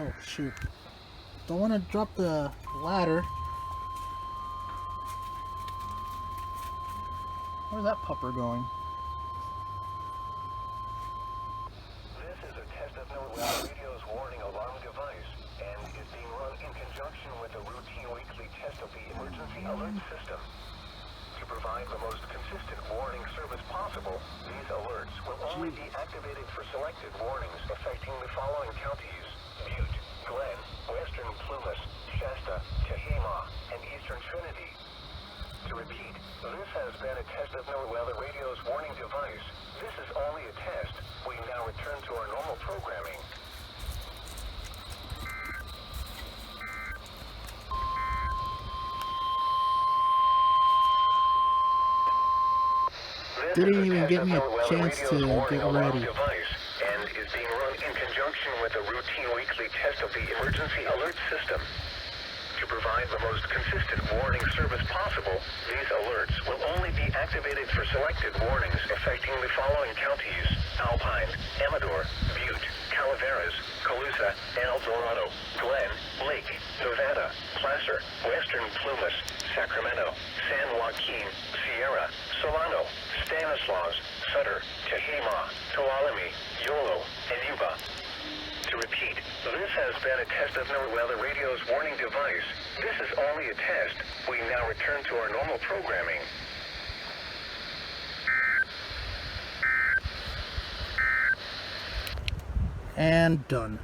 Oh, shoot. Don't want to drop the ladder. Where's that pupper going? This is a test of NOAA radio's warning alarm device and is being run in conjunction with a routine weekly test of the emergency alert system. To provide the most consistent warning service possible, these alerts will only be activated for selected warnings affecting the following counties: Butte, Glen, Western Plumas, Shasta, Tehama, and Eastern Trinity. To repeat, this has been a test of NOAA radio's warning device. This is only a test. We now return to our normal programming. Didn't even give me a chance to get ready. Device and is being run in conjunction with a routine weekly test of the emergency alert system. To provide the most consistent warning service possible, these alerts will only be activated for selected warnings affecting the following counties: Alpine, Amador, Butte, Calaveras, Colusa, El Dorado, Glen, Lake, Nevada, Placer, Western Plumas, Sacramento, San Joaquin, Sierra, Solano, Stanislaus, Sutter, Tehama, Tuolumne, Yolo, and Yuba. To repeat, this has been a test of NOAA radio's warning device. This is only a test. We now return to our normal programming. And done.